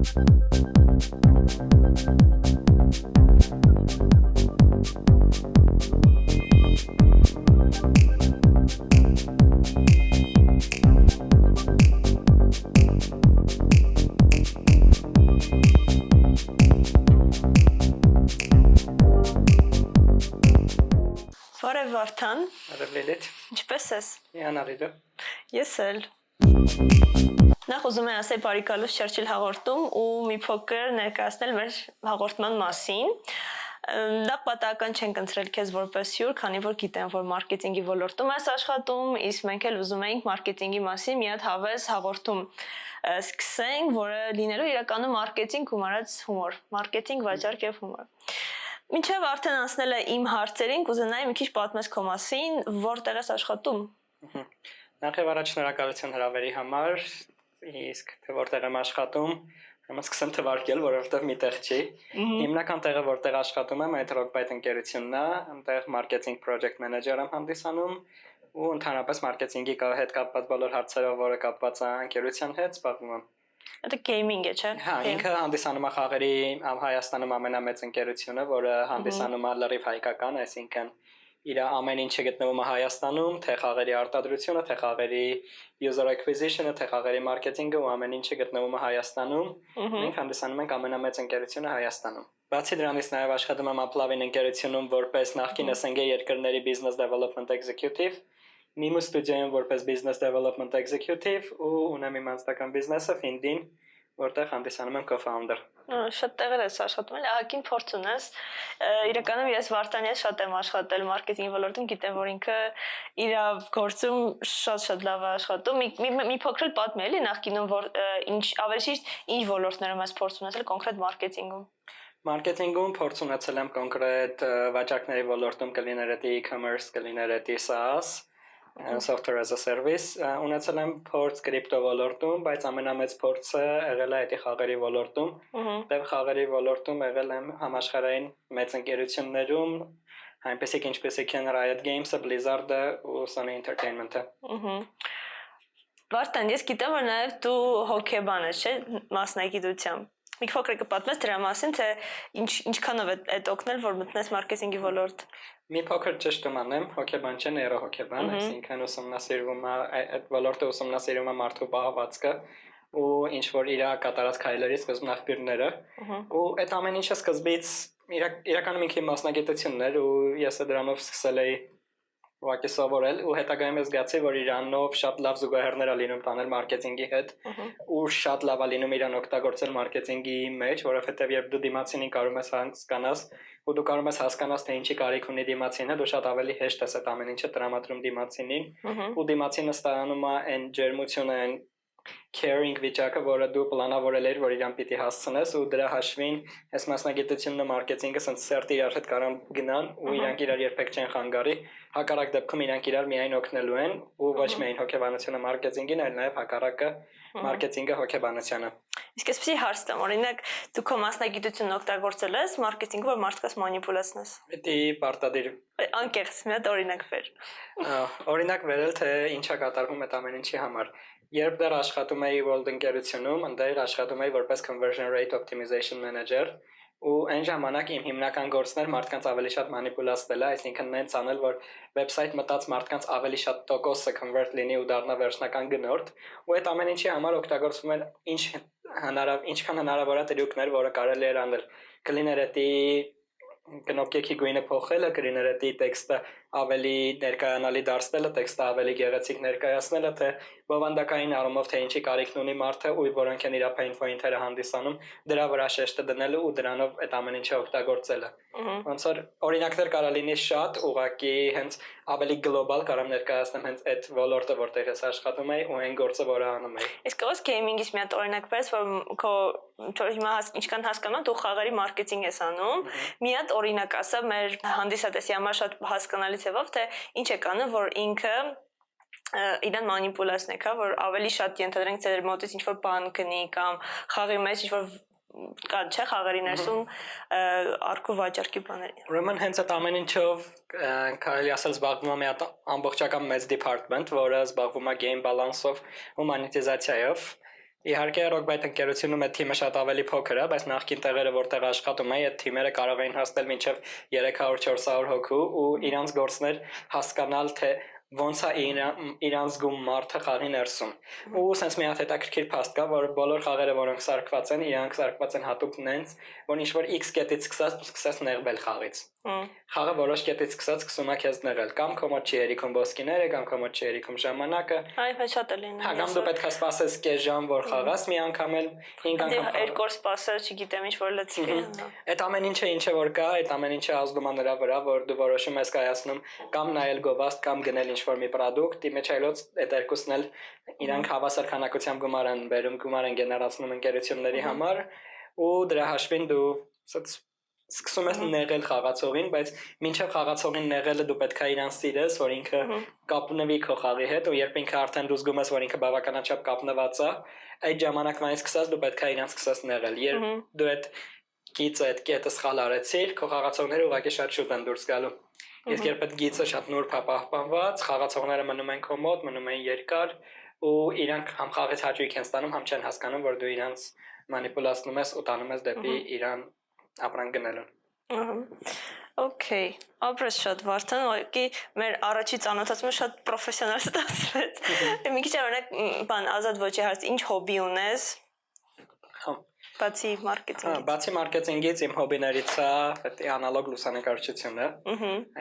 Բարև Վարդան, Արև Լիլիթ, ինչպե՞ս ես։ Իանալիդը։ Ես էլ։ Նախ ուզում եմ ասել բարի գալուս Churchill հաղորդում ու մի փոքր ներկայացնել մեր հաղորդման մասին։ Լավ պատահական չենք ընտրել քեզ որպես հյուր, քանի որ գիտեմ, որ մարքեթինգի ոլորտում ես աշխատում, իսկ մենք էլ ուզում էինք մարքեթինգի մասին մի հատ հավես հաղորդում սկսենք, որը լինելու իրականում մարքեթինգ ու մարած հումոր, մարքեթինգ, վաճառք եւ հումոր։ Մինչև արդեն անցնել է իմ հարցերին, կուզենայի մի քիչ պատմես քո մասին, որտեղ ես աշխատում։ Նախ եւ առաջ շնորհակալություն հրավերի համար, իսկ թե որտեղ եմ աշխատում, ուրեմն սկսեմ թվարկել, որովհետեւ մի տեղ չի։ Հիմնական տեղը, որտեղ աշխատում եմ, այդ Rockbite ընկերությունն է, այնտեղ marketing project manager եմ հանդիսանում ու ընդհանրապես մարքեթինգի հետ կապված բոլոր հարցերով, որը կապված է ընկերության հետ, զբաղվում եմ։ Դա gaming է, չէ՞։ Հա, ինքը հանդիսանում է խաղերի Հայաստանում ամենամեծ ընկերությունը, որը հանդիսանում է լրիվ հայկական, այսինքն իր ամեն ինչը գտնվում է Հայաստանում, թե խաղերի արտադրությունը, թե խաղերի user acquisition-ը, թե խաղերի մարքեթինգը ու ամեն ինչը գտնվում է Հայաստանում։ Մենք հանդիսանում ենք ամենամեծ ընկերությունը Հայաստանում։ Բացի դրանից նաև աշխատում եմ Uplavin ընկերությունում որպես նախկին SNG երկրների business development executive, Mimo Studio-ում որպես business development executive ու ունեմ իմ անձնական բիզնեսը Findin, որտեղ հանդիսանում եմ co-founder։ Շատ տեղեր ես աշխատում, ահագին փորձ ունես։ Իրականում ես Վարդանի հետ շատ եմ աշխատել մարքեթինգի ոլորտում, գիտեմ, որ ինքը իր գործում շատ լավ է աշխատում։ Մի փոքր էլ պատմի էլի նախկինում, որ ինչ ավելի շիշտ ինչ ոլորտներում ես փորձ ունեցել կոնկրետ մարքեթինգում։ Մարքեթինգում փորձ ունեցել եմ կոնկրետ վաճառքների ոլորտում կլիներ դա e-commerce, կլիներ դա SaaS, software as a service, ունեցել եմ փորձ կրիպտո ոլորտում, բայց ամենամեծ փորձը եղել է այդ խաղերի ոլորտում։ Դեռ խաղերի ոլորտում եղել եմ համաշխարհային մեծ ընկերություններում, այնպեսիկ ինչպեսիկ են Riot Games-ը, Blizzard-ը ու Sony Entertainment-ը։ Վարդան, ես գիտեմ, որ նաև դու հոկեբան ես, չէ՞, մասնագիտությամբ։ Մի փոքր կպատմես դրա մասին, թե ինչքանով է օգնել, որ մտնես մարքեթինգի ոլորտ։ Մի փոքր ճշտում անեմ, հոկեբան չէ, նեյրոհոկեբան, այսինքն ուսումնասիրվում է այդ ոլորտը ուսումնասիրում է մարդու պահվածքը ու ինչ որ իր կատարած քայլերի սկզբնաղբյուրները ու այդ ամեն ինչը սկզբից իրականում ինքի մասնագիտությունն էր ու ես դրանով սկսել էի ուղղակի սովորել ու հետագայում ես զգացի, որ իրանով շատ լավ զուգահեռներ է լինում տանել մարքեթինգի հետ ու շատ լավ է լինում իրան օգտագործել մարքեթինգի մեջ, որովհետև երբ դու դիմացինին կարող ես հասկանաս ու դու կարող ես հասկանաս թե ինչի կարիք ունի դիմացինը, դու շատ ավելի հեշտ ես այդ ամեն ինչը տրամադրում դիմացինին ու դիմացինը ստանում է այն ջերմությունը, այն caring վիճակը, որը դու պլանավորել ես, որ իրան պիտի հասցնես ու դրա հաշվին այս մասնագիտությունն ու մարքեթինգը սենց սերտ իրար հետ կարան գնան ու իրանք իրար երբեք չեն խանգարի, հակառակ դեպքում իրանք իրար միայն օգնելու են ու ոչ միայն հոգեբանությունը մարքեթինգին, այլ նաև հակառակը մարքեթինգը հոգեբանությանը։ Իսկ այսպեսի հարց տամ, օրինակ դու քո մասնագիտությունն օգտագործել ես մարքեթինգը, որ մարդկանց մանիպուլացնես։ Դա պարտադիր անկեղծ մի հատ օրինակ վեր։ Օրինակ վերել թե ինչա կատարվում այդ ամեն ինչի համար։ Երբ դեռ աշխատում էի World ընկերությունում, այնտեղ աշխատում էի որպես conversion rate optimization manager ու այն ժամանակ իմ հիմնական գործն էր մարդկանց ավելի շատ մանիպուլացնելը, այսինքն նենց անել, որ վեբսայթ մտած մարդկանց ավելի շատ տոկոսը convert լինի ու դառնա վերջնական գնորդ, ու այդ ամեն ինչի համար օգտագործվում էր ինչքան հնարավոր է տրյուկներ, որը կարելի էր անել։ Կլիներ դա կնոպկեքի գույնը փոխելը, կլիներ դա տեքստը ավելի ներկայանալի դարձնելը, տեքստը ավելի գեղեցիկ ներկայացնելը, թե բովանդակային առումով թե ինչի կարիքն ունի մարդը ու որոնք են իր pain point-երը հանդիսանում, դրա վրա շեշտը դնելու ու դրանով այդ ամեն ինչը օգտագործելը։ Ոնց որ օրինակներ կարող լինի շատ, ուղղակի հենց ավելի գլոբալ կարող ներկայացնեմ հենց այդ ոլորտը, որտեղ ես աշխատում եի ու այն գործը, որը անում եի։ Իսկ ո՞ս gaming-ից մի հատ օրինակ բերես, որ քո հիմա ինչքան հասկանում եմ, դու խաղերի մարքեթինգ ես անում։ Մի հատ օրինակ ասա մեր հանդիսատեսի համար շատ հասկանալի ձևով, թե ինչ է կանում, որ ինքը իրան մանիպուլացնեք, հա, որ ավելի շատ ենթադրենք ձեր մոտից ինչ-որ բան կնի կամ խաղի մեջ ինչ-որ կա չէ խաղերի ներսում արկու վաճառքի բաներ։ Ուրեմն հենց այդ ամեն ինչով կարելի ասել զբաղվում է մի հատ ամբողջական մեծ department, որը զբաղվում է game balance-ով ու monetization-ով։ Իհարկե Rockbite ընկերությունում այդ թիմը շատ ավելի փոքր է, բայց նախկին տեղերը որտեղ աշխատում էի, այդ թիմերը կարող էին հասնել մինչև 300-400 հոգու ու իրանց գործներ հասկանալ թե ոնց է իրանց զգում մարդը խաղի ներսում։ Ու sense մի հատ հետաքրքիր փաստ կա, որ բոլոր խաղերը, որոնք սարքված են, իրանք սարքված են հատուկ նենց, որ ինչ որ X կետից սկսած դու սկսես նեղվել խաղից։ Խաղը որոշ կետից սկսած սկսում է քեզ նեղել, կամ քո մոտ չի երիքում ոսկիները, կամ քո մոտ չի երիքում ժամանակը։ Այո, շատ է լինում։ Հա, կամ դու պետք է սպասես կես ժամ, որ խաղաս մի անգամ էլ 5 անգամ։ Երկու օր սպասել, չգիտեմ, ինչ որ լցվի։ Այդ ամեն ինչը որ կա, այդ ամեն ինչը ազդում է նրա վրա, որ դու որոշում ես կայացնում կամ նայել գովաստ կամ գնել ինչ-որ մի product, իմեջայլոց այդ երկուսն էլ իրանք հավասար քանակությամբ գումար են բերում, գումար են գեներացնում ընկերությունների համար ու դրա հաշվին դու սկսում ես նեղել խաղացողին, բայց մինչև խաղացողին նեղելը դու պետք է իրան սիրես, որ ինքը կապնվի քո խաղի հետ, ու երբ ինքը արդեն դու զգում ես, որ ինքը բավականաչափ կապնված է, այդ ժամանակվանից սկսած դու պետք է իրան սկսես նեղել։ Երբ դու այդ գիծը, այդ կետը սխալ արեցիր, քո խաղացողները ուղղակի շատ շուտ են դուրս գալու։ Իսկ երբ այդ գիծը շատ նուրբ է պահպանված, խաղացողները մնում են քո մոտ, մնում են երկար, ու իրանք համ խաղից հաճույք են ստանում, համ չեն հասկանում, որ դու իրանց մանիպուլացնում ես ու տանում ես դեպի իրան ապրանք գնելուն։ Okay, ապրես շատ Վարդան, ուղղակի մեր առաջի ծանոթացումը շատ պրոֆեսիոնալ ստացվեց։ Մի քիչ օրինակ, բան ազատ ոչի հարց, ինչ հոբի ունես։ Բացի մարքեթինգից։ Բացի մարքեթինգից իմ հոբիներից է այդ անալոգ լուսանկարչությունը։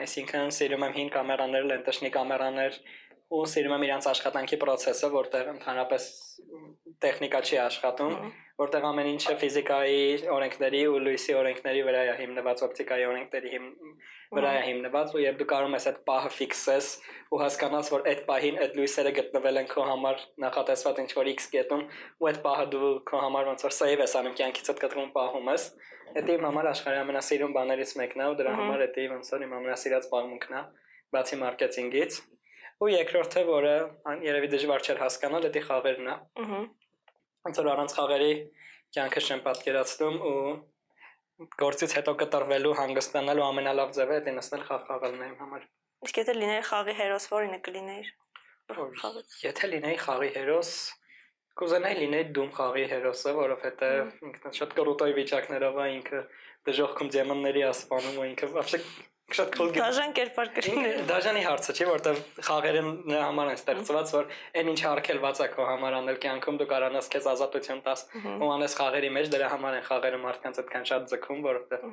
Այսինքն սիրում եմ հին կամերաներ, լենտաշնի կամերաներ ու սիրում եմ իրանց աշխատանքի process-ը, որտեղ ընդհանրապես տեխնիկա չի աշխատում, որտեղ ամեն ինչը ֆիզիկայի օրենքների ու լույսի օրենքների վրա է հիմնված, օպտիկայի օրենքների վրա է հիմնված, ու երբ դու կարող ես այդ պահը ֆիքսես ու հասկանաս, որ այդ պահին այդ լույսերը գտնվել են քո համար նախատեսված ինչ-որ X կետում, ու այդ պահը դու քո համար ոնց որ save ես անում, կյանքիցդ կտրում պահում ես, դա իմ համար աշխարհի ամենասիրուն բաներից մեկն է, ու դրա համար դա ոնց որ իմ ամենասիրած զբաղմունքն է, բացի մարքեթինգից։ Ու երկրորդը, որը երևի դժվար չէր հասկանալ, դա խաղերն է։ Ոնց որ առանց խաղերի կյանքը չեմ պատկերացնում ու գործից հետո կտրվելու, հանգստանալու ամենալավ ձևը դա նստել խաղ խաղալն է իմ համար։ Իսկ եթե լիներ խաղի հերոս, որինը կլիներ։ Եթե լինեի խաղի հերոս, կուզենայի լինեի Doom խաղի հերոսը, որովհետև ինքն շատ կրուտոյ վիճակներով է, ինքը դժոխքում դեմոնների ասպանում ու ինքը вообще շատ cool դաժան կերպար կլիներ։ Դաժանի հարցը չի, որտեղ խաղերը նրա համար են ստեղծված, որ այն ինչ արգելված է քո համար անել կյանքում, դու կարողանաս քեզ ազատություն տաս ու անես խաղերի մեջ, դրա համար են խաղերը մարդկանց այդքան շատ ձգում, որովհետև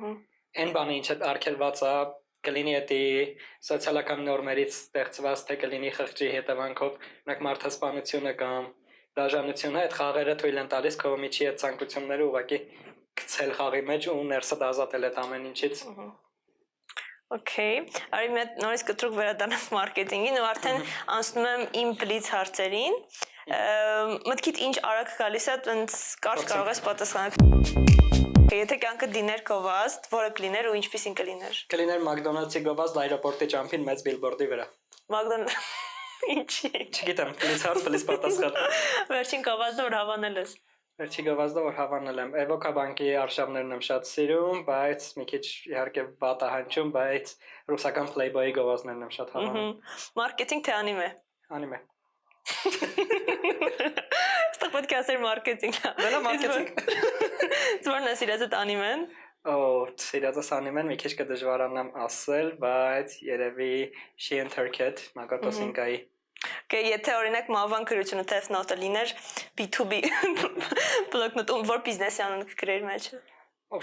այն բանը ինչը արգելված է, կլինի դա սոցիալական նորմերից ստեղծված, թե կլինի խղճի հետևանքով, օրինակ մարդասպանությունը կամ դաժանությունը, այդ խաղերը թույլ են տալիս քո միջի այդ ցանկությունները ուղղակի գցել խաղի մեջ ու ներսդ ազատել այդ ամեն ինչից։ Okay, արի մի նորից կտրուկ վերադառնանք մարքեթինգին ու արդեն անցնում եմ իմ բլից հարցերին։ Մտքիդ ինչ արագ գալիս է, տենց կարճ կարող ես պատասխանել։ Եթե կյանքը դիներ գովազդ, որը կլիներ ու ինչպիսին կլիներ։ Կլիներ McDonald's-ի գովազդ այրապորտի ճամփին մեծ բիլբորդի վրա։ McDonald's ինչի։ Չգիտեմ, բլից հարց, բլից պատասխան։ Վերջին գովազդը որ հավանել ես։ Վերջի գովազդը որ հավանել եմ, Evoca բանկի արշավներն եմ շատ սիրում, բայց մի քիչ իհարկե վատ է հնչում, բայց ռուսական Playboy-ի գովազդներն եմ շատ հավանում։ Մարքեթինգ թե անիմե։ Անիմե։ Ստեղ պետք է ասել մարքեթինգ։ Դա մարքեթինգ։ Ձորն է սիրած այդ անիմեն։ Սիրածս անիմեն մի քիչ կդժվարանամ ասել, բայց երևի She and Her Cat Makoto Shinkai։ Եթե օրինակ մավան գրությունը Death Note-ը լիներ B2B բլոկնոտ, որ բիզնեսի անուն կգրեիր մեջը։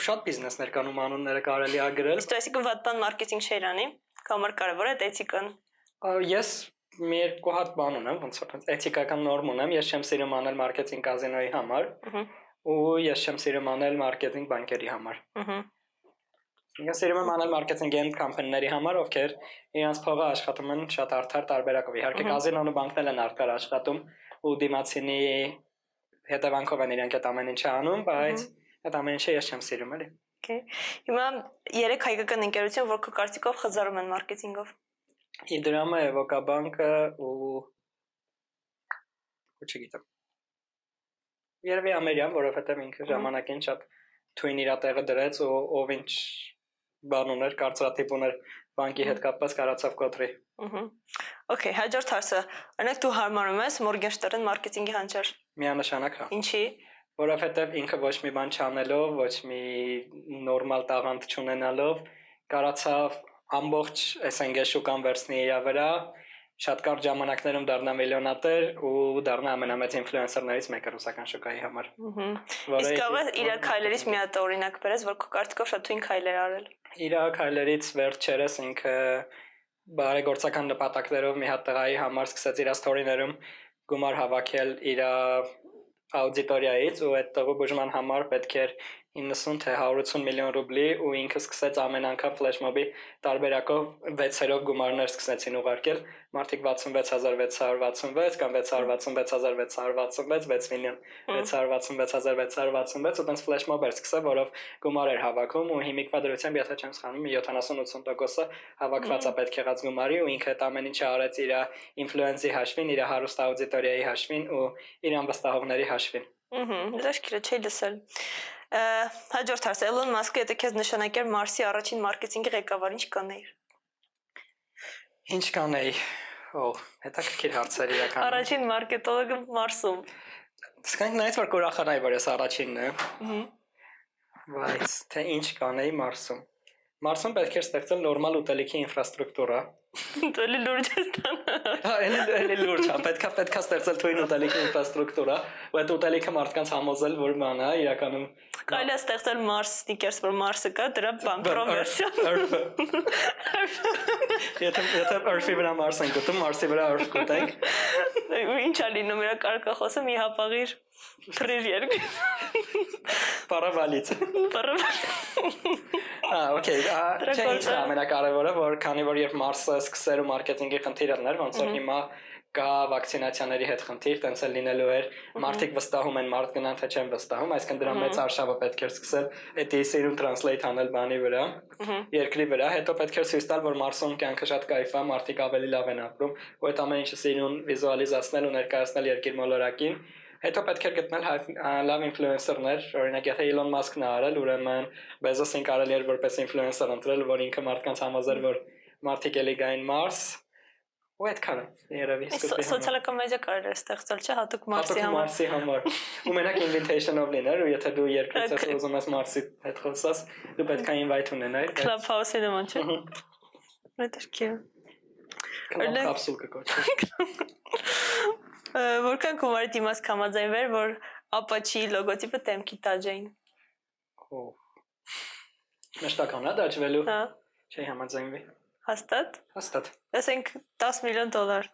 Շատ բիզնեսներ կան ում անունները կարելի է գրել։ Իսկ այսինքն վատ բան մարքեթինգ չէր անի, համար կարևոր է էթիկան։ Ես մի երկու հատ բան ունեմ, ոնց որ էթիկական նորմ ունեմ, ես չեմ սիրում անել մարքեթինգ կազինոյի համար, ու ես չեմ սիրում անել մարքեթինգ բանկերի համար։ Ես սիրում եմ անել մարքեթինգ end company-ների համար, ովքեր իրենց փողը աշխատում են շատ արդար տարբերակով։ Իհարկե կազինոն ու բանկն են արդար աշխատում ու դիմացինի հետևանքով են իրենք այդ ամեն ինչը անում, բայց այդ ամեն ինչը ես չեմ սիրում էլի։ Հիմա 3 հայկական ընկերություն, որ քո կարծիքով խզարում են մարքեթինգով։ Իդրամը, Evoca բանկը ու չգիտեմ։ Երևի Ամերիան, որովհետև ինքը ժամանակին շատ թույն իր տեղը դրեց ու ով ինչ բան ուներ, կարծրատիպ ուներ բանկի հետ կապված կարացավ կոտրի։ Okay, հաջորդ հարցը։ Օրինակ դու հարմարում ես Morgenstern մարքեթինգի հանճար։ Միանշանակ հա։ Ինչի։ Որովհետև ինքը ոչ մի բան չանելով, ոչ մի նորմալ տաղանդ չունենալով կարացավ ամբողջ SNG շուկան վերցնի իր վրա, շատ կարճ ժամանակներում դառնա միլիոնատեր ու դառնա ամենամեծ ինֆլուենսերներից մեկը ռուսական շուկայի համար։ Իսկ կարող է իր քայլերից մի հատ օրինակ բերես, որ քո կարծիքով շատ թույն քայլեր արել։ Իր քայլերից վերջերս ինքը բարեգործական նպատակներով մի հատ տղայի համար սկսեց իր սթորիներում գումար հավաքել իր աուդիտորիայից ու այդ տղու բուժման համար պետք էր 90 թե 180 միլիոն ռուբլի ու ինքը սկսեց ամեն անգամ ֆլեշմոբի տարբերակով 6-երով գումարներ սկսեցին ուղարկել մարդիկ 66666 կամ 666666 6 միլիոն 666666 ու տենց ֆլեշմոբ էր սկսել որով գումար էր հավաքում ու հիմիկվա դրությամբ եթե չեմ սխալվում 70-80%-ը հավաքված է պետք եղած գումարի ու ինքը այդ ամեն ինչը արեց իր ինֆլուենսի հաշվին, իր հարուստ աուդիտորիայի հաշվին ու իր անվստահողների հաշվին։ Դրաշքիրը չի լսել։ Հաջորդ հարց Էլոն Մասկը եթե քեզ նշանակեր Մարսի առաջին մարքեթինգի ղեկավար ինչ կանեիր։ Ինչ կանեի։ Հետաքրքիր հարցեր իրականում։ Առաջին մարքետոլոգը Մարսում։ Սկսենք նայած որ կուրախանայի որ ես առաջինն է։ Բայց թե ինչ կանեի Մարսում։ Մարսում պետք է ստեղծել նորմալ ուտելիքի ինֆրաստրուկտուրա։ Դե լուրջ ես տանը։ Էլի լուրջ է, պետքա ստեղծել թույն ուտելիքի ինֆրաստրուկտուրա, ու այդ ուտելիքը մարդկանց համոզել, որ բան է, իրականում Կարելի է ստեղծել Mars stickers, որ Mars-ը կա, դրա բան պրովերսիա։ Եթե Earth-ի վրա Mars ենք ուտում, Mars-ի վրա Earth կուտենք։ Ինչ է լինում իրա կարկախոսը մի հապաղիր թրիր երկու։ Պարավալից։ Okay, չէ ինչ է ամենակարևորը, որ քանի որ երբ Mars-ը սկսեր ու մարքեթինգի խնդիրը էր, ոնց որ հիմա կա վակցինացիաների հետ խնդիր, տենց էլ լինելու էր, մարդիկ վստահում են, մարդ գնան թե չեն վստահում, այսինքն դրա մեծ արշավը պետք էր սկսել էդի սիրուն translate անել բանի վրա, երկրի վրա, հետո պետք էր ցույց տալ, որ Մարսում կյանքը շատ կայֆ է, մարդիկ ավելի լավ են ապրում, ու այդ ամեն ինչը սիրուն վիզուալիզացնել ու ներկայացնել երկիր մոլորակին, հետո պետք էր գտնել լավ ինֆլուենսերներ, օրինակ եթե Elon Musk-ն է արել, ուրեմն Bezos-ին կարելի էր որպես ինֆլուենսեր ընտրել, որ ինքը մարդկանց համոզեր, որ մարդիկ էլի գային Mars ու այդքանը երևի սոցիալական մեդիա կարելի է ստեղծել, չէ՞, հատուկ Մարսի համար։ Ու մենակ invitation-ով լիներ, ու եթե դու երկրից ես ուզում ես Մարսի հետ խոսաս, դու պետք է invite ունենայիր։ Clubhouse-ի նման, չէ՞։ Մետերքի։ Կապսուլ կկոչվի։ Որքան գումարի դիմաց կհամաձայնվեր, որ Apache լոգոտիպը դեմքի տաճային։ Մշտական է դաջվելու։ Հա։ Չի համաձայնվի։ Հաստատ։ Հաստատ։ Ասենք $10 միլիոն։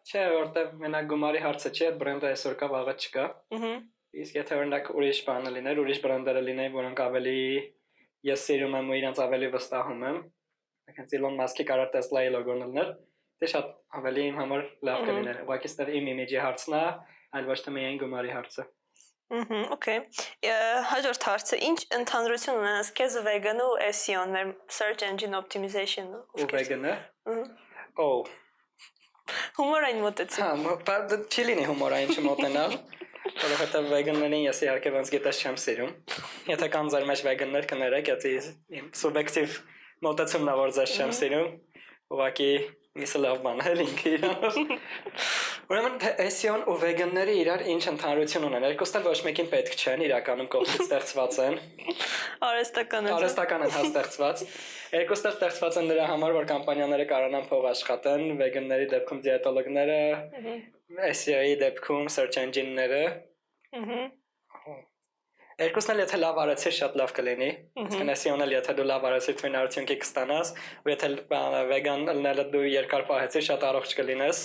Չէ, որտեվ մենակ գումարի հարցը չի, այդ բրենդը այսօր կա, վաղը չկա։ Իսկ եթե օրինակ ուրիշ բանը լիներ, ուրիշ բրենդերը լինեին, որոնք ավելի ես սիրում եմ ու իրենց ավելի վստահում եմ, այսինքն Elon Musk-ի կարա Tesla-ի լոգոն լիներ, դե շատ ավելի իմ համար լավ կլիներ։ Ուղղակի ստեղ իմ իմիջի հարցն է, այլ ոչ թե միայն գումարի հարցը։ Okay։ Հաջորդ հարցը, ինչ ընդհանրություն ունենաս քեզ vegan ու SEO-ն, մեր search engine optimization-ը։ Ու vegan-ը։ Հումորային մոտեցում։ Հա, չի լինի հումորային չմոտենալ, որովհետև vegan-ներին ես իհարկե ոնց գիտես չեմ սիրում։ Եթե կան ձեր մեջ vegan-ներ կներեք, դա իմ սուբյեկտիվ մոտեցումն է, որ ձեզ չեմ սիրում։ Ուղղակի Իսկ լավ բան է ինքը իրանով։ Ուրեմն SEO-ն ու vegan-ները իրար ինչ ընդհանրություն ունեն։ Երկուսն էլ ոչ մեկին պետք չեն, իրականում կողմից ստեղծված են։ Արհեստական են։ Արհեստական են ստեղծված։ Երկուսն էլ ստեղծված են նրա համար, որ կամպանիաները կարողանան փող աշխատեն, vegan-ների դեպքում դիետոլոգները, SEO-ի դեպքում search engine-ները։ Երկուսն էլ եթե լավ արեցիր շատ լավ կլինի։ Իսկն SEO-ն էլ եթե դու լավ արեցիր թույն արդյունքի կստանաս, ու եթե vegan ըլնելը դու երկար պահեցիր շատ առողջ կլինես։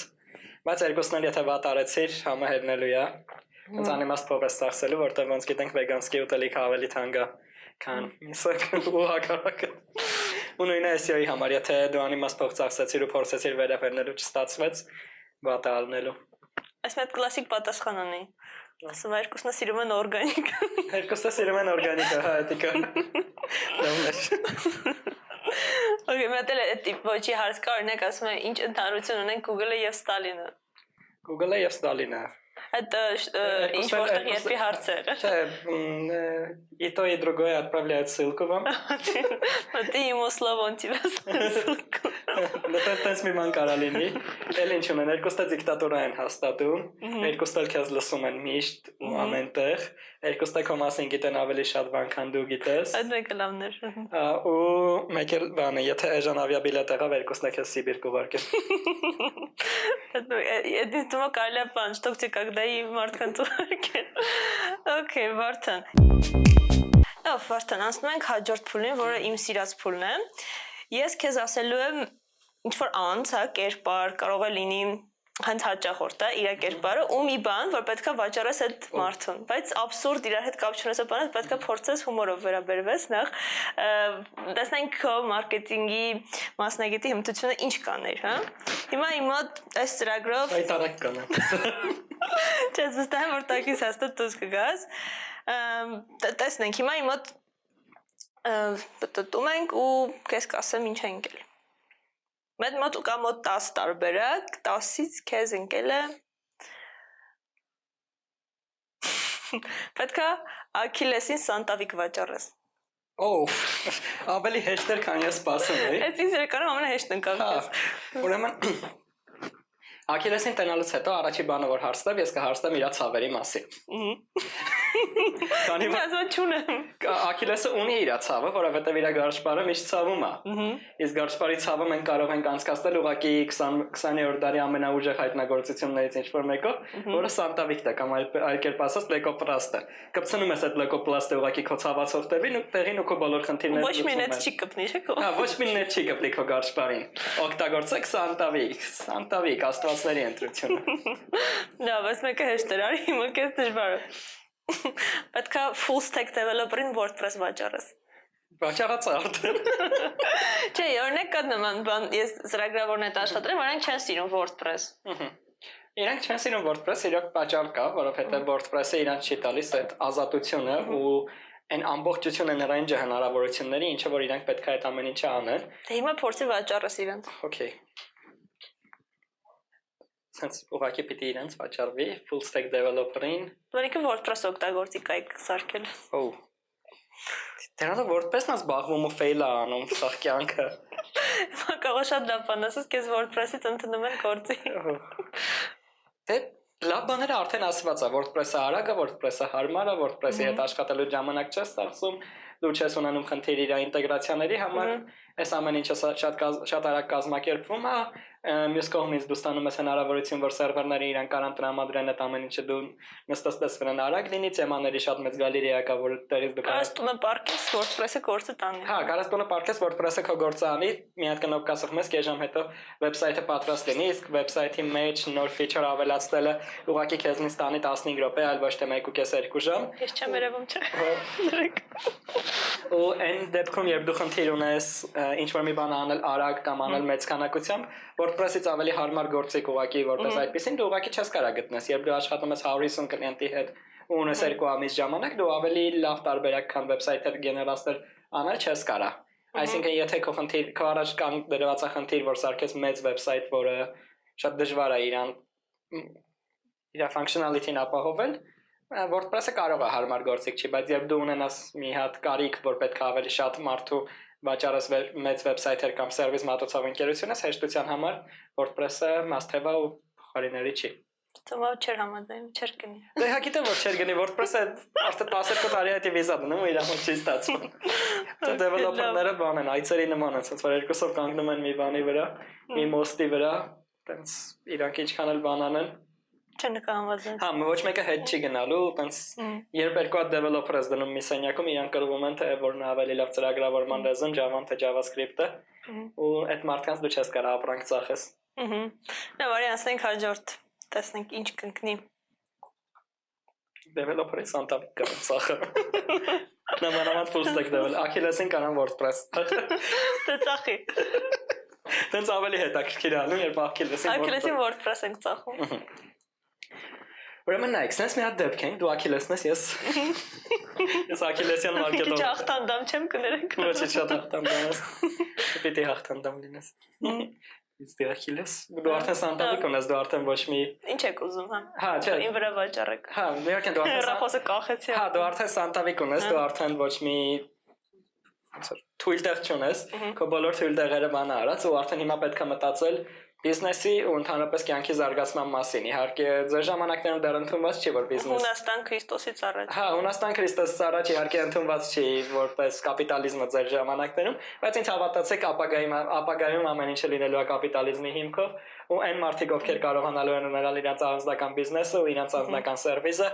Բայց երկուսն էլ եթե վատ արեցիր, համը հերնելու է։ Ոնց անիմաստ փող ես ծախսելու, որտեղ ոնց գիտենք veganski ուտելիքը ավելի թանկ է, քան միսը ու հակառակը։ Ու նույնը SEO-ի համար, եթե դու անիմաստ փող ծախսեցիր ու փորձեցիր վերաբերնելու չստացվեց, վատ է ալնելու։ Այս մեծ կլասիկ պատասխան ունի։ Ասում եմ երկուսն սիրում են օրգանիկ։ Երկուսն սիրում են օրգանիկը, հա, էտիկա։ Okay, մտել է տիպ ոչի հարց կա, օրինակ ասում եմ ինչ ընդհանրություն ունեն Google-ը եւ Stalin-ը։ Google-ը եւ Stalin-ը։ Այդ ինչ որտեղ երբի հարց է եղել։ Չէ, и то, и другое отправляют ссылку вам. Ты ему слово он тебя ссылку. Դեռ մի ման կարա լինի։ Էլ ինչ ունեն, երկուստը դիկտատուրա են հաստատում, երկուստը քեզ լսում են միշտ ու ամենտեղ, երկուստը քո մասին գիտեն ավելի շատ բան, քան դու գիտես։ Այդ մեկը լավն էր։ Ու մեկ էլ բանը, եթե էժան ավիաբիլետ եղավ, երկուստը քեզ Սիբիր կուղարկեն։ Это думаю, կարելի է բան, что когда и մարդկանց ուղարկեն։ Okay, Վարդան։ Ով Վարդան, անցնում ենք հաջորդ փուլին, որը իմ սիրած փուլն է։ Ես քեզ ասելու եմ ինչ-որ անց, հա, կերպար, կարող է լինի հենց հաճախորդը, իր կերպարը ու մի բան, որ պետքա վաճառես այդ մարդուն, բայց абսուրդ իրար հետ կապ չունեցող բանը պետքա փորձես հումորով վերաբերվես նախ, տեսնենք քո մարքեթինգի մասնագետի հմտությունը ինչ կաներ, հա։ Հիմա իմ մոտ այս ծրագրով Այդ արագ կանեմ։ Չես վստահ եմ, որ տակից հաստատ դուրս կգաս։ Տեսնենք, հիմա իմ մոտ տտում ենք ու քեզ կասեմ ինչ է ընկել։ Մեծ մոտ կա մոտ 10 տարբերակ, 10-ից քեզ ընկել է պետքա Աքիլեսին Սանտավիկ վաճառես։ Ավելի հեշտ էր, քան ես սպասում էի։ Այս ինձ իրականում ամենահեշտ ընկավ քեզ։ Ուրեմն Աքիլեսին տնալուց հետո առաջի բանը որ հարցնեմ, ես կհարցնեմ իր ցավերի մասին։ Քանի որ չունեմ։ Աքիլեսը ունի իր ցավը, որովհետև իր գարշպարը միշտ ցավում է։ Իսկ գարշպարի ցավը մենք կարող ենք անցկացնել ուղղակի 20-րդ դարի ամենաուժեղ հայտնագործություններից ինչ-որ մեկը, որը Սանտավիկն է կամ այլ կերպ ասած լեկոպլաստը։ Կպցնում ես այդ լեկոպլաստը ուղղակի քո ցավացող տեղին ու տեղին ու քո բոլոր խնդիրները։ Ոչ մի նետ չի կպնի, չէ՞ քո։ Հա, ոչ մի նետ չի կպնի քո գարշպարին։ Օգտագործեք Սանտավիկ, աստվածների ընտրությունը։ Դա բայց մեկը հեշտ էր, արի հիմա քեզ դժվար է։ Պետքա full stack developer-ին WordPress վաճառես։ Վաճառած արդեն։ Չէ, օրինակ կա նման բան, ես ծրագրավորն հետ աշխատել եմ, նրանք չեն սիրում WordPress։ Իրանք չեն սիրում WordPress, իրոք պատճառ կա, որովհետև WordPress-ը իրանք չի տալիս այդ ազատությունը ու այն ամբողջությունը նրայնջը հնարավորությունների, ինչը որ իրանք պետք է այդ ամեն ինչը անեն։ Դե հիմա փորձի վաճառես իրենց։ Okay։ Sense ուղղակի պիտի իրենց վաճառվի full stack developer-ին։ Որինքը WordPress օգտագործի կայք սարքել։ Դրանով WordPress-ն զբաղվում ու fail է անում սա կյանքը։ Կարող շատ լավ բան ասես, քեզ WordPress-ից ընդունում են գործի։ Դե լավ բաները արդեն ասված է, WordPress-ը արագ է, WordPress-ը հարմար է, WordPress-ի հետ աշխատելու ժամանակ չես ծախսում, դու չես ունենում խնդիր իր ինտեգրացիաների համար, այս ամեն ինչը շատ արագ կազմակերպվում է, մյուս կողմից դու ստանում ես հնարավորություն, որ սերվերները իրան կարան տրամադրեն այդ ամեն ինչը դու նստած վրան արագ լինի, թեմաների շատ մեծ գալերեա կա, որ տեղից դու կարաս տունը պարկես WordPress-ը գործը տանի։ Հա, կարաս տունը պարկես WordPress-ը քո գործը անի, մի հատ կնոպ կասում ես, կես ժամ հետո վեբսայթը պատրաստ լինի, իսկ վեբսայթի մեջ նոր feature ավելացնելը ուղղակի քեզնից տանի 15 րոպե, այլ ոչ թե 1.5-2 ժամ։ Ես չեմ երևում չէ։ Ու այն դեպքում երբ դու խնդիր ունես ինչ-որ մի բան անել արագ կամ անել մեծ քանակությամբ, WordPress-ից ավելի հարմար գործիք ուղղակի որպես այդպեսին դու ուղղակի չես կարա գտնես, երբ դու աշխատում ես 150 կլիենտի հետ ու ունես 2 ամիս ժամանակ, դու ավելի լավ տարբերակ քան վեբսայթեր գեներացնել անել չես կարա։ Այսինքն եթե քո առաջ կան դրված խնդիր, որ սարքես մեծ վեբսայթ, որը շատ դժվար է իր functionality-ն ապահովել, WordPress-ը կարող է հարմար գործիք չի, բայց երբ դու ունենաս մի հատ կարիք, որ պետք է ավելի շատ մարդու վաճառես մեծ վեբսայթեր կամ սերվիս մատուցող ընկերություն ես, հեշտության համար WordPress-ը must-have-ը ու խորիների չի։ Թվում է չէր համաձայն, չէր գնի։ Դե հա գիտեմ որ չէր գնի WordPress-ը արդեն 12 տարի այդ վիզա դնում ու իրավունք չի ստացվում։ Դե դեվելոպերները բան են, այցերի նման են, ասած որ երկուսով կանգնում են մի բանի վրա, մի մոստի վրա, տենց իրանք ինչքան էլ բան անեն Չնկահանված։ Հա, ոչ մեկը հետ չի գնալու, տենց երբ երկու հատ developer ես դնում մի սենյակում, իրանք կրվում են թե որն է ավելի լավ ծրագրավորման լեզուն, Java-ն թե JavaScript-ը, ու այդ մարդկանց դու չես կարող ապրանք ծախես։ Նա վարի անցնենք հաջորդ, տեսնենք ինչ կընկնի։ Developer-ի Santa-Vic կան ծախը։ Նամանավանդ full stack developer, Achilles-ին կանան WordPress։ Դե ծախի։ Տենց ավելի հետաքրքիր անում, երբ Achilles-ին WordPress ենք ծախում։ Ուրեմն նայեք, sense մի հատ դեպք ենք, դու Achilles-ն ես ես Achilles-յան մարքետով։ Քիչ հաղթանդամ չեմ կներեք։ Ոչ շատ հաղթանդամ ես։ Պիտի հաղթանդամ լինես։ Իսկ Achilles, դու արդեն Santa-Vic ունես, դու արդեն ոչ մի Ինչ եք ուզում, հա։ Հա, չէ։ Ին վրա վաճառեք։ Հա, իհարկե դու արդեն Հեռախոսը կախեցի։ Հա, դու արդեն Santa-Vic ունես, դու արդեն ոչ մի թույլ տեղ չունես, քո բոլոր թույլ տեղերը բան արած ու արդեն հիմա պետք է մտածել բիզնեսի ու ընդհանրապես կյանքի զարգացման մասին։ Իհարկե, ձեր ժամանակներում դեռ ընդունված չի, որ բիզնես Հունաստան Քրիստոսից առաջ։ Հա, Հունաստան Քրիստոսից առաջ իհարկե ընդունված չի որպես կապիտալիզմը ձեր ժամանակներում, բայց ինձ հավատացեք, ապագայում ամեն ինչը լինելու է կապիտալիզմի հիմքով ու այն մարդիկ, ովքեր կարողանալու են ունենալ իրենց անձնական բիզնեսը ու իրենց անձնական սերվիսը,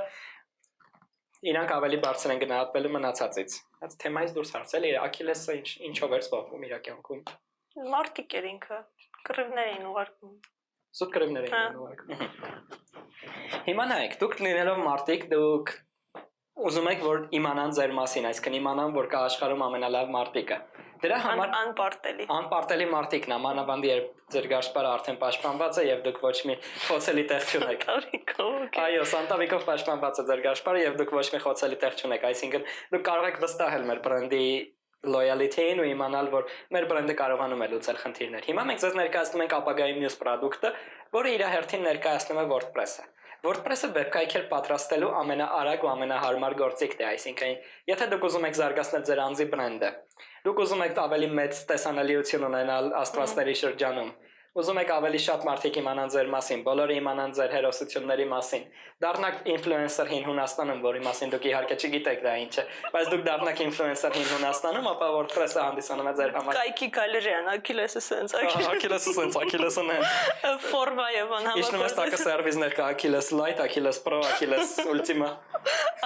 իրանք ավելի բարձր են գնահատվելու մնացածից։ Այդ թեմայից դուրս հարցել է Աքիլեսը ինչով էր զբաղվում իր կյանքում։ Մարտիկ էր ինքը, կռիվներ էին ուղարկում։ Սուտ կռիվներ էին ուղարկում։ Հիմա նայեք, դուք լինելով մարտիկ, դուք ուզում եք որ իմանան ձեր մասին, այսինքն իմանան որ կա աշխարհում ամենալավ մարտիկը։ Դրա համար անպարտելի մարտիկն է, մանավանդ երբ ձեր գաշպարը արդեն պաշտպանված է եւ դուք ոչ մի խոցելի տեղ չունեք։ Այո, Սանտավիկով պաշտպանված է ձեր գաշպարը եւ դուք ոչ մի խոցելի տեղ չունեք, այսինքն դուք կարող եք վստահել մեր բրենդի loyalty-ին ու իմանալ որ մեր բրենդը կարողանում է լուծել խնդիրներ։ Հիմա մենք ձեզ ներկայացնում ենք ապագայի մյուս product-ը, որը իր հերթին ներկայացնում է WordPress-ը։ WordPress-ը վեբկայքեր պատրաստելու ամենաարագ ու ամենահարմար գործիքն է, այսինքն եթե դուք ուզում եք զարգացնել ձեր անձի բրենդը, դուք ուզում եք ավելի մեծ տեսանելիություն ունենալ աստվածների շրջանում, ուզում եք ավելի շատ մարդիկ իմանան ձեր մասին, բոլորը իմանան ձեր հերոսությունների մասին, դառնաք ինֆլուենսեր հին Հունաստանում, որի մասին դուք իհարկե չգիտեք դա ինչ է, բայց դուք դառնաք ինֆլուենսեր հին Հունաստանում, ապա WordPress-ը հանդիսանում է ձեր համար։ Կայքի գալերիան, Աքիլեսը սենց, Աքիլեսն է։ Ֆորմայով անհավաք։ Իշնում ես տակը սերվիսներ կա Achilles Lite, Achilles Pro, Achilles Ultima։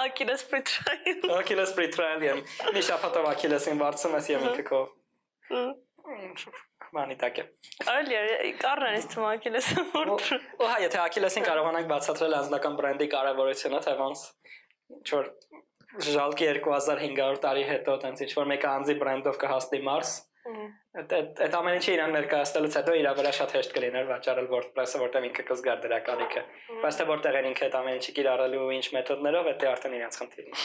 Achilles Free Trial։ Achilles Free Trial եմ։ Մի շաբաթով Achilles-ին վարձում ես եւ ինքը քո։ Մանի տակը։ Կարելի է կառնես թվում Achilles-ը որ։ Ու հայ, եթե Achilles-ին կարողանանք բացատրել անձնական բրենդի կարևորությունը, թե ոնց ինչ-որ ժալկի 2500 տարի հետո տենց ինչ-որ մեկը անձի բրենդով կհասնի Մարս, այդ ամեն ինչը իրան ներկայացնելուց հետո իր վրա շատ հեշտ կլիներ վաճառել WordPress-ը, որտեղ ինքը կզգար դրա կարիքը։ Բայց թե որտեղ են ինքը այդ ամեն ինչը կիրառելու ու ինչ մեթոդներով, դա արդեն իրենց խնդիրն է։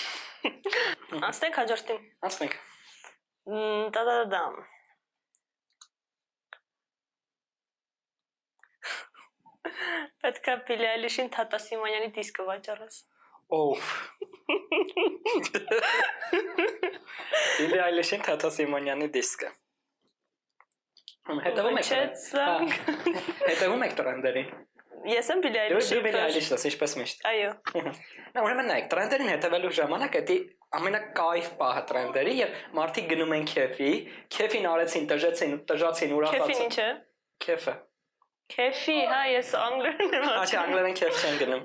Անցնենք հաջորդին։ Անցնենք։ Տա-դա-դա-դամ։ Պետք է Բիլի Այլիշին Թաթա Սիմոնյանի դիսկը վաճառես։ Օհ։ Բիլի Այլիշին Թաթա Սիմոնյանի դիսկը։ Հետևում եք տրենդերին։ Ես եմ Բիլի Այլիշի։ Բիլի Այլիշն ես ինչպես միշտ։ Այո։ Նա ուրեմն նայեք, տրենդերին հետևելու ժամանակ դա ամենակայֆ պահը տրենդերի եւ մարդիկ գնում են քեֆին արեցին, տժացին, ուրախացան։ Քեֆին ինչ է։ Քեֆը։ Քեֆի, հա, ես անգլերեն եմ ասում։ Աշի անգլերեն քեֆ չեն գնում։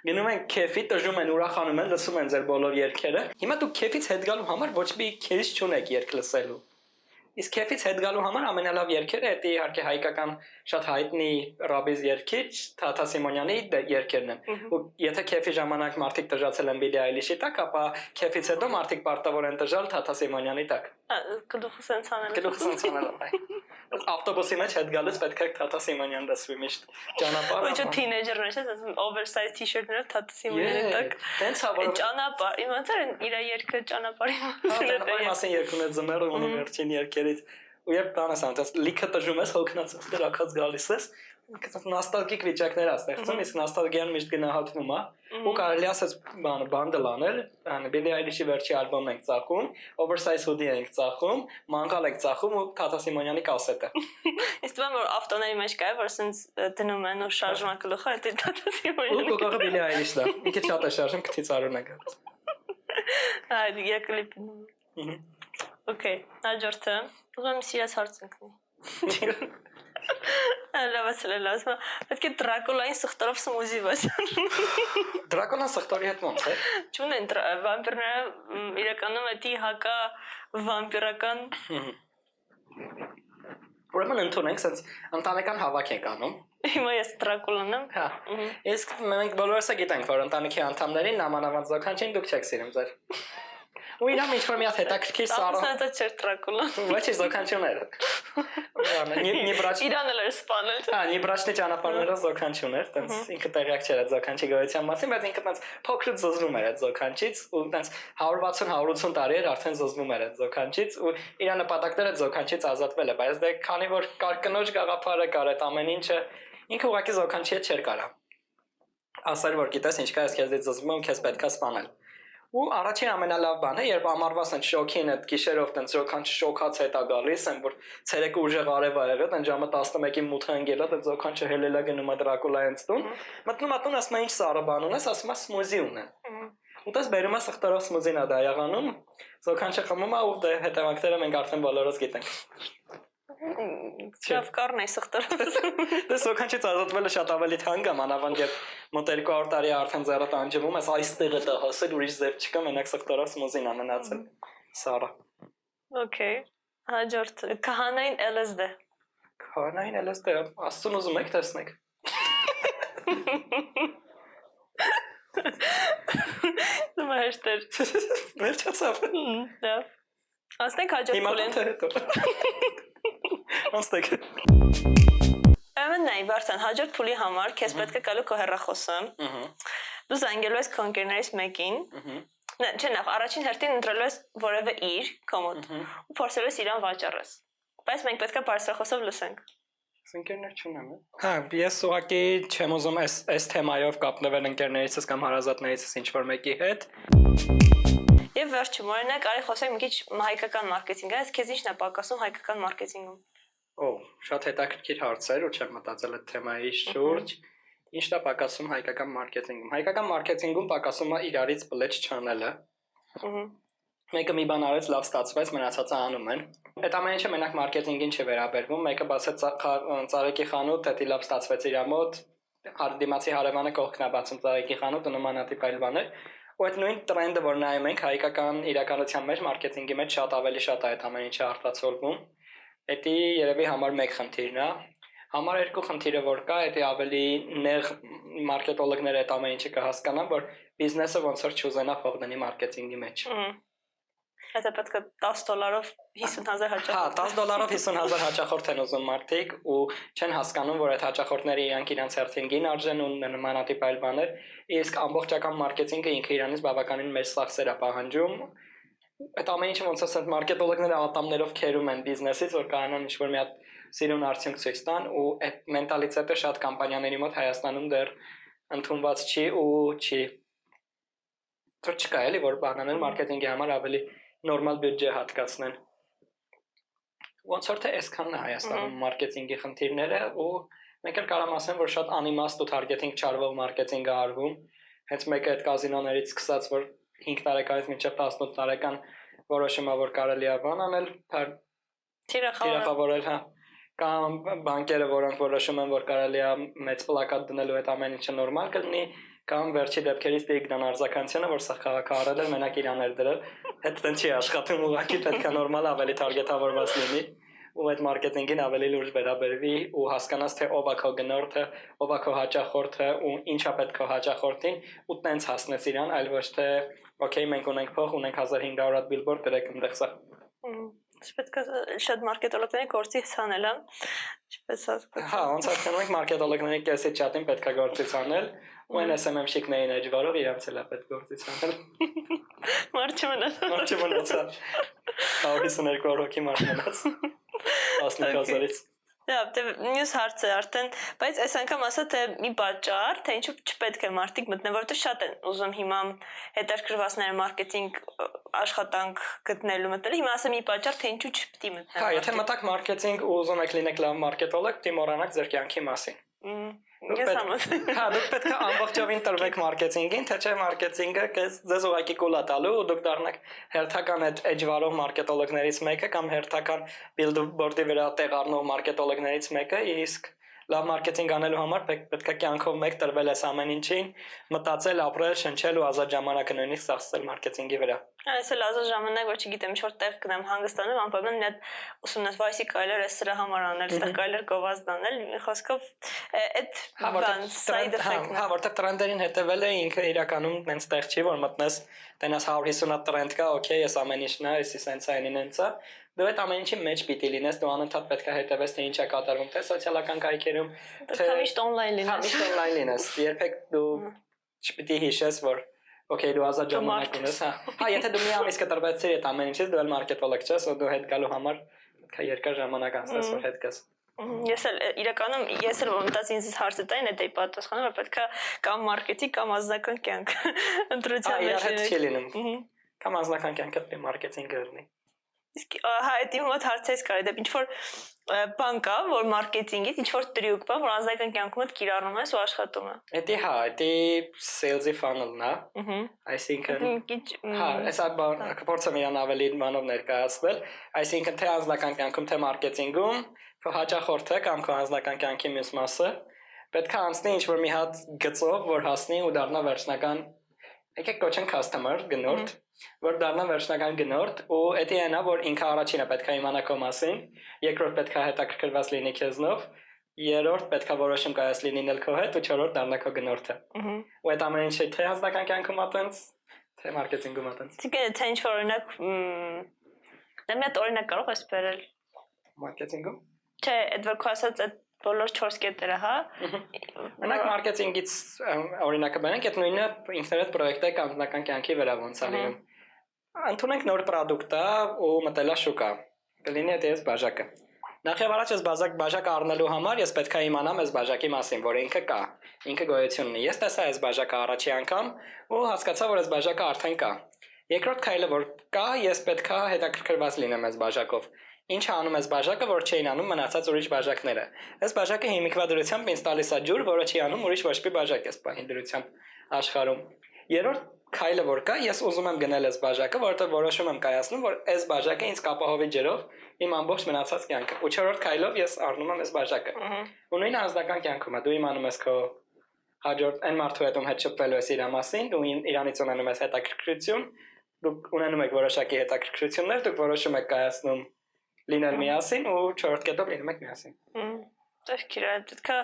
Գնում են քեֆի, տժում են, ուրախանում են, լսում են ձեր բոլոր երգերը։ Հիմա դուք քեֆից հետ գալու համար ոչ մի քեզ չունեք երգ լսելու։ Իսկ քեֆից հետ գալու համար ամենալավ երգերը դա իհարկե հայկական շատ հայտնի ռաբիզ երգիչ Թաթա Սիմոնյանի երգերն են։ Ու եթե քեֆի ժամանակ մարդիկ տժացել են Բիլի Այլիշի տակ, ապա քեֆից հետո մարդիկ պարտավոր են տժալ Թաթա Սիմոնյանի տակ։ Գլուխը սենց անել։ Ավտոբուսի մեջ հետ գալուց պետք է Թաթա Սիմոնյան լսվի միշտ ճանապարհը։ Ոչ թինեյջերներ չէ, ասում oversize t-shirt-ներ Թաթա Սիմոնյանի տակ։ Տենց է որ ճանապարհ, իմացա իր երգը ճանապարհի մասին երկուն է ձմեռը ու վերջին երգերից ու երբ բանես անցած լիքը տժում ես հոգնած դրակած գալիս ես նոստալգիկ վիճակներ ստեղծում, իսկ նոստալգիան միշտ գնահատվում է ու կարելի ասած բանդլ անել, Բիլի Այլիշի վերջի ալբոմն ենք ծախում, Oversize Hoodie ենք ծախում, Մանկալ ենք ծախում ու Թաթա Սիմոնյանի կասետը։ Իսկ դու որ ավտոների մեջ կա, որ սենց դնում են ու շարժում է գլուխը, դա Թաթա Սիմոնյանի։ Ու գողը Բիլի Այլիշն է։ Ինքը շատ է շարժում, քթից արուն է գալիս։ Այ եկլիպն։ Okay, հաջորդը ուզում եմ սիրած հարց ընկնի։ Լավացել ասում, պետք է Դրակուլային սխտորով սմուզի վասան։ Դրակուլան սխտորի հետ ոնց է։ Չունեն վամպիրները իրականում էդի հակա վամպիրական։ Ուրեմն ընդունենք, սենց ընտանեկան հավաք ենք անում։ Հիմա ես Դրակուլան եմ։ Հա։ Իսկ մենք բոլորս գիտենք, որ ընտանիքի անդամներին նամանավանդ զոքանչին դուք չեք սիրում ձեր։ Ու իրամ ինչ-որ մի հատ հետաքրքիր սարո։ Սա չէր Դրակուլան։ Ոչ է զոքանչուներ։ Իրան էլ էր սպանել։ Հա, Նիբրաշնի ճանապարհները զոքանչուներ, տենց ինքը տեղյակ չէր այդ զոքանչի գոյության մասին, բայց ինքը տենց փոքրուց զզվում էր այդ զոքանչից ու տենց 160-180 տարի էր արդեն զզվում էր այդ զոքանչից ու իր նպատակները այդ զոքանչից ազատվել է, բայց դե քանի որ կնոջ գաղափարը կար այդ ամեն ինչը, ինքը ուղղակի զոքանչի հետ չէր կարա։ Ասել որ գիտես ինչ կա, ես քեզից զզվում եմ, քեզ պետքա սպանել։ Ու առաջին ամենալավ բանը, երբ ամառվաս են շոքին այդ գիշերով տենց ոքան շոքած հետա գալիս են, որ ցերեկը ուժեղ արև ա եղել, տեն ժամը 11-ի մութը ընկելա, տենց ոքան չհելելա գնում ա Դրակուլայից տուն։ Մտնում ա տուն, ասում ա ինչ սարը բան ունես, ասում ա սմուզի ունեն։ Ու դες բերում ա սխտարով սմուզին ա դա եղանում, ոքան չխմում ա ու դե հետևանքները մենք արդեն բոլորս գիտենք։ Չավ կառն է սխտարով։ Դες ոքան չի ծածկվել շատ ավելի թանկ է, մանավանդ երբ մոտ 200 տարի արդեն ձեռը տանջվում ես, այստեղ է դա հասել, ուրիշ ձև չկա, մենակ սխտարով սմուզին ա մնացել։ Սարը։ Okay։ Հաջորդ քահանային LSD։ Քահանային LSD, աստուն ուզում եք տեսնեք։ Դու հեշտեր։ Վերջացավ։ Դա։ Ասենք հաջորդ Հիմա փուլին։ թե հետո։ Անստեք։ Ուրեմն նայ, Վարդան, հաջորդ փուլի համար քեզ պետք է գալու քո հեռախոսը։ Դու զանգելու ես քո ընկերներից մեկին։ Չէ, նախ առաջին հերթին ընտրելու ես որևէ իր կոմոդ ու փորձելու ես իրան վաճառես։ Բայց մենք պետք է բարձրախոսով լսենք։ Ընկերներ չունեմ։ Հա, ես ուղղակի չեմ ուզում այս թեմայով կապնվել ընկերներիցս կամ հարազատներիցս ինչ-որ մեկի հետ։ Եվ վերջում, օրինակ, արի խոսենք մի քիչ հայկական մարքեթինգը, այս քեզ ինչն է պակասում հայկական մարքեթինգում։ Շատ հետաքրքիր հարց էր ու չեմ մտածել այդ թեմայի շուրջ։ Ինչն է պակասում հայկական մարքեթինգում։ Հայկական մարքեթինգում պակասում է իրարից բլեջ չանելը։ Մեկը մի բան արեց, լավ ստացվեց, մնացածը անում են։ Այդ ամեն ինչը մենակ մարքեթինգին չի վերաբերվում։ Մեկը բացեց ծառիկի խանութ, դա լավ ստացվեց իր մոտ, դիմացի հարևանը կողքն է բացում ծառիկի խանութ ու նմանատիպ այլ բաներ։ Ու այդ նույն տրենդը, որ նայում ենք հայկական իրականության մեջ, մարքեթինգի մեջ շատ ավելի շատ է այդ ամեն ինչը արտացոլվում։ Դա երևի համար 1 խնդիրն է։ Համար 2 խնդիրը որ կա, դա ավելի նեղ մարքետոլոգները այդ ամեն ինչը կհասկանան, որ բիզնեսը ոնց որ չուզենա փող դնի մարքեթինգի մեջ։ Դա պետք է $10-ով 50,000 հաճախորդ։ Հա, $10-ով 50,000 հաճախորդ են ուզում մարդիկ ու չեն հասկանում, որ այդ հաճախորդները իրանք իրանց հերթին գին արժեն ու նմանատիպ այլ բաներ, իսկ ամբողջական մարքեթինգը ինքը իրանից բավականին մեծ ծախսեր է պահանջում։ Այդ ամեն ինչը ոնց ասած մարքետոլոգները ատամներով քերում են բիզնեսից, որ կանան ինչ-որ մի հատ սիրուն արդյունք ցույց տան ու այդ մենտալիտետը շատ կամպանիաների մոտ Հայաստանում դեռ ընդունված չի ու չի։ Դեռ չկա էլի որ բանանել մարքեթինգի համար ավելի նորմալ բյուջե հատկացնեն։ Ոնց որ թե այսքանն է Հայաստանում մարքեթինգի խնդիրները ու մենք էլ կարամ ասեմ, որ շատ անիմաստ ու թարգեթինգ չարվող մարքեթինգ է արվում։ Հենց մեկը այդ կազինոներից սկսած, որ 5 տարեկանից մինչև 18 տարեկան որոշումա, որ կարելի է բան անել, թիրախավորել, հա, կամ բանկերը, որոնք որոշում են, որ կարելի է մեծ պլակատ դնելու այդ ամեն ինչը նորմալ կլինի, կամ վերջի դեպքերից Տիգրան Արզականյանը, որ սա քաղաքահարել էր, մենակ իրան էր դրել, հետ տեն չի աշխատում, ուղղակի պետք է նորմալ ավելի թարգեթավորված լինի, ու այդ մարքեթինգին ավելի լուրջ վերաբերվի ու հասկանաս թե ով է քո գնորդը, ով է քո հաճախորդը ու ինչա պետք է հաճախորդին ու տենց հասնես իրան, այլ ոչ թե օքեյ մենք ունենք փող, ունենք 1500 հատ բիլբորդ դրեք այնտեղ սա։ Պետք է շատ մարքետոլոգների գործի ցանել, ինչպես ասած։ Հա, ոնց ասում ենք մարքետոլոգների կեսի չաթին պետք է գործի ցանել, ու այն SMM-շիկներին էջվարով իրանց էլ է պետք գործի ցանել։ Մարդ չմնաց։ Մարդ չմնաց։ 52 հոգի մարդ մնաց։ 15,000-ից։ Դա դե մյուս հարցը արդեն, բայց այս անգամ ասա թե մի պատճառ, թե ինչու չպետք է մարդիկ մտնեն, որովհետև շատ են ուզում հիմա հետաքրքրվածներ մարքեթինգ աշխատանք գտնելու մտնել։ Հիմա ասա մի պատճառ, թե ինչու չպետք է մտնեն։ Հա, եթե մտակ մարքեթինգ ու ուզում եք լինեք լավ մարքետոլոգ, դի մոռանաք ձեր կյանքի մասին։ Ես համաձայն։ Հա, դուք պետք է ամբողջովին տրվեք մարքեթինգին, թե չէ մարքեթինգը ձեզ ուղղակի կուլ է տալու ու դուք դառնաք հերթական այդ էջվարող մարքետոլոգներից մեկը կամ հերթական բիլբորդի վրա տեղ առնող մարքետոլոգներից մեկը, իսկ լավ մարքեթինգ անելու համար պետք է կյանքով մեկ տրվել այս ամեն ինչին, մտածել, ապրել, շնչել ու ազատ ժամանակը նույնիսկ ծախսել մարքեթինգի վրա։ Այս էլ ազատ ժամանակ, որ չգիտեմ, ինչ որ տեղ գնամ հանգստանալ, անպայման մի հատ ուսումնասիրվայսի կարելի է սրա համար անել, այստեղ կարելի է գովազ դանել, մի խոսքով այդ բան side effect-ն։ Հա, որտեղ տրենդերին հետևելը ինքը իրականում այնց տեղ չի, որ մտնես, տենաս 150 հատ տրենդ կա, օքեյ, այս ամեն ինչն է, էսի սենց է, ինենց է։ Դու այդ ամեն ինչի մեջ պիտի լինես, դու անընդհատ պետք է հետևես, թե ինչ է կատարվում, թե սոցիալական կայքերում, թե միշտ on-line լինես։ Հա, միշտ on-line լինես։ Երբեք դու չպիտի հիշես, որ օքեյ, դու ազատ ժամանակ ունես, հա։ Հա, եթե դու մի ամիս կտրվեցիր այդ ամեն ինչից, դու էլ մարքետոլոգ չես, ու դու հետ գալու համար պետք է երկար ժամանակ անցնես, որ հետ գաս։ Ես էլ իրականում ես էլ մտած ինձ հարցը տային այդ պատասխանը, որ պետքա կամ մարքեթինգ կամ անձնական կյանք ընտրության մեջ լինի։ Կամ անձնական կյանքը դե մարքեթինգը լինի։ Իսկ այդ իմ մոտ հարցերից կարելի է ինչ որ բան կա, որ մարքեթինգից ինչ որ տրյուկ կա, որ անձնական կյանքում էլ կիրառում ես ու աշխատում է։ Դա sales-ի funnel-ն է։ Այսինքն հեսա փորձեմ իրան ավելի բանով ներկայացնել, այսինքն թե անձնական կյանքում, թե մարքեթինգում, քո հաճախորդը կամ քո անձնական կյանքի մյուս մասը պետք է անցնի ինչ-որ մի հատ գծով, որ հասնի ու դառնա վերջնական եկեք կոչենք customer գնորդ, որ դառնա վերջնական գնորդ ու դա այնա որ ինքը առաջինը պետք է իմանա քո մասին, երկրորդ պետք է հետաքրքրված լինի քեզնով, երրորդ պետք է որոշում կայաց լինել քո հետ ու չորրորդ դառնա քո գնորդը։ Ու այդ ամեն ինչը թե անձնական կյանքում ատենց, թե մարքեթինգում ատենց։ Իսկ թե ինչ որ օրինակ դա մի հատ օրինակ կարող ես բերել մարքեթինգում։ Չէ, այդ որ քո ասած այդ բոլոր 4 կետերը, հա։ Օրինակ մարքեթինգից օրինակը բերենք, այդ նույնը ինտերնետ պրոյեկտը կամ անձնական կյանքի վրա ոնց է լինում։ Ընդունենք նոր պրոդուկտ է ու մտելա շուկա։ Կլինի այդ ես բաժակը։ Նախ եւ առաջ ես բաժակը առնելու համար ես պետք է իմանամ այս բաժակի մասին, որ ինքը կա, ինքը գոյություն ունի։ Ես տեսա այս բաժակը առաջի անգամ ու հասկացա, որ այս բաժակը արդեն կա։ Երկրորդ քայլը որ կա, ես պետք է հետաքրքրված լինեմ այս բաժակով։ Ինչ անում այս բաժակը, որ չէին անում մնացած ուրիշ բաժակները։ Այս բաժակը հիմիկվա դրությամբ ինձ տալիս է ջուր, որը չի անում ուրիշ ոչ մի բաժակ էս պահին դրությամբ աշխարհում։ Երրորդ քայլը որ կա, ես ուզում եմ գնել այս բաժակը, որովհետև որոշում եմ կայացնում, որ այս բաժակը ինձ կապահովի ջրով իմ ամբողջ մնացած կյանքը։ Ու չորրորդ քայլով ես առնում եմ այս բաժակը։ Ու նույն անձնական կյանքում է դու իմանում ես քո հաջորդ այն մարդու հետ ում հետ շփվելու ես իր մասին, դու իրանից ունենում ես հետաքրքրություն, դուք ունենում եք որոշակի հետաքրքրություններ, դուք որոշում եք կայացնում լինել միասին ու չորրորդ կետով լինում եք միասին։ Դեպքիրա, դուքա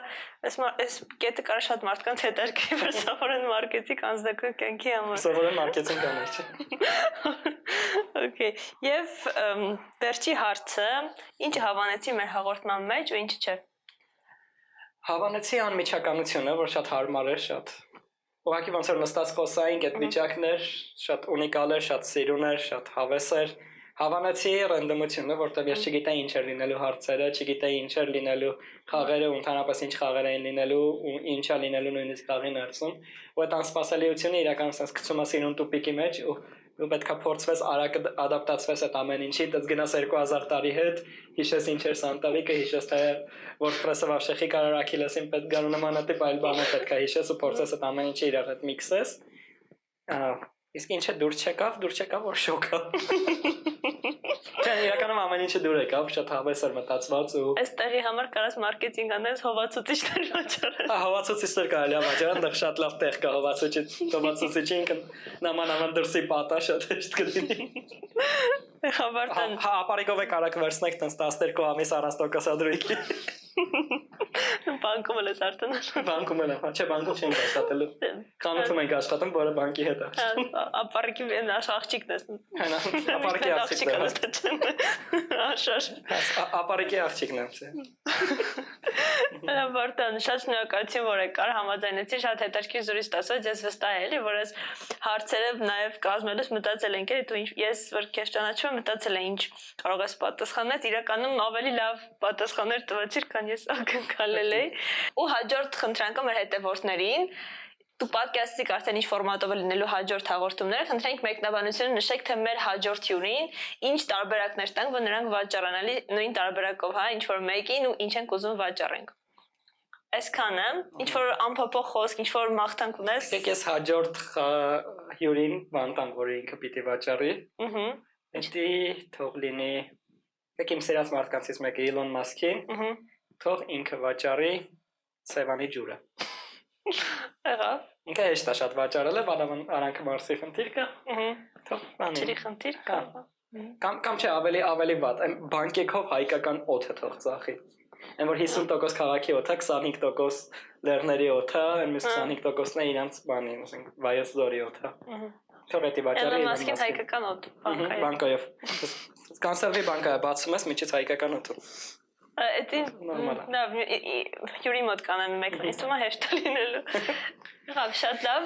այս կետը կարա շատ մարդկանց հետաքրքրի, որ սովորեն մարքեթինգ անձնական կյանքի համար։ Սովորեն մարքեթինգ անել, չէ։ Okay, եւ վերջի հարցը, ինչ հավանեցի մեր հաղորդման մեջ ու ինչը չէ։ Հավանեցի անմիջականությունը, որ շատ հարմար էր, շատ ուղղակի ոնց որ նստած խոսայինք այդ վիճակներ, շատ ունիկալ էր, շատ սիրուն էր, շատ հավես էր։ Հավանեցի ռանդոմությունը, որտեղ ես չգիտեի ինչ էր լինելու հարցերը, չգիտեի ինչ էր լինելու խաղերը, ընդհանրապես ինչ խաղեր էին լինելու ու ինչ է լինելու նույնիսկ խաղի ներսում։ Ու այդ անսպասելիությունը իրական sense գցում է սիրուն տուպիկի մեջ ու պետք է փորձվես արագ ադապտացվես այդ ամեն ինչի, դες գնաս 2000 տարի հետ, հիշես ինչ էր Սանտավիկը, հիշես թե WordPress-ը վավշեխի կարող Աքիլեսին պետք գանու նմանատիպ այլ բաներ պետք է հիշես ու փորձես այդ ամեն ինչը իրար հետ միքսես։ Իսկ ինչը դուր չեկավ, որ շոկա։ Չէ, իրականում ամեն ինչը դուր եկավ, շատ հավես էր մտածված ու Այստեղի համար կարաս մարքեթինգ անես հովացուցիչներ վաճառել։ Հովացուցիչներ կարելի է վաճառել, այնտեղ շատ լավ տեղ կա հովացուցիչը ինքն նամանավան դրսի պատա շատ հեշտ կլինի։ Խաբարտան։ Հա, ապարիկով եք արագ վերցնեք տենց 12 ամիս առանց տոկոսադրույքի։ Բանկում էլ ես արդեն։ Բանկում էլ, չէ, բանկում չենք աշխատելու։ Խանութում ենք աշխատում, որը բանկի հետ է։ Ապարիկի աղջիկն ես։ Հա, ապարիկի աղջիկն է։ Աշար։ Ապարիկի աղջիկն է։ Խաբարտան, շատ շնորհակալություն, որ եկար, համաձայնեցի, շատ հետաքրքիր զրույց ստացվեց, ես վստահ եմ, որ այս հարցերը նաև կազմելուց մտածել ենք, դու ես որ քեզ ճանաչում եմ, մտածել եմ ինչ կարող ես պատասխանել, իրականում ավելի լավ պատասխաններ տվեցիր, քան ես ակնկալել էի։ Ու հաջորդ խնդրանքը մեր հետևորդներին դու պատկերացրիք արդեն ինչ ֆորմատով է լինելու հաջորդ հաղորդումները, խնդրենք մեկնաբանությունը նշեք, թե մեր հաջորդ հյուրին ինչ տարբերակներ տանք, որ նրանք վաճառանալի նույն տարբերակով, հա, ինչ որ մեկին ու ինչ ենք ուզում վաճառենք։ Այսքանը, ինչ որ անփոփոխ խոսք, ինչ որ մաղթանք ունես։ Եկեք ես հաջորդ հյուրին բանտանք, որ ինքը պիտի վաճառի։ Դա թող լինի եկեք իմ սիրած մարդկանցից մեկը Իլոն Մասկին։ Թող ինքը վաճառի Սևանի ջուրը։ Եղավ։ Ինքը հեշտ է շատ վաճառել է, բանավան Արանքը Մարսի խնդիր կա։ Թող բանի։ Ջրի խնդիր կա։ Կամ չէ, ավելի վատ, այն բանկեքով հայկական օդը թող ծախի։ Այն որ 50% քաղաքի օդը, 25% լեռների օդը, այն մյուս 25%-ն է իրանց բանի, ասենք, Վայոց ձորի օդը։ Թող էդի վաճառի։ Էլոն Մասկին հայկական օդ, բանկայով։ Բանկայով։ Կանսերվի բանկայը բացում ես, միջից հայկական օդը։ Էդի լավ, հյուրի մոտ կանեմ մեկն, ինձ թվում է հեշտ է լինելու։ Եղավ, շատ լավ։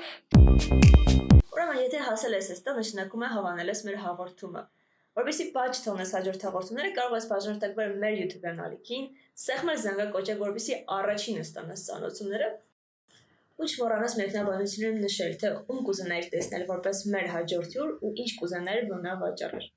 Ուրեմն, եթե հասել ես այստեղ, նշանակում է հավանել ես մեր հաղորդումը։ Որովհետեւ բաճ թողնես հաջորդ հաղորդումները, կարող ես բաժանորդել մեր YouTube-յան ալիքին, սեղմել զանգակոճը, որովհետեւ առաջինը ստանաս ծանոթությունները։ Ու չմոռանաս մեկնաբանություններում նշել, թե ում կուզենայիր տեսնել որպես մեր հաջորդ հյուր ու ինչ կուզենայիր, որ նա վաճառեր։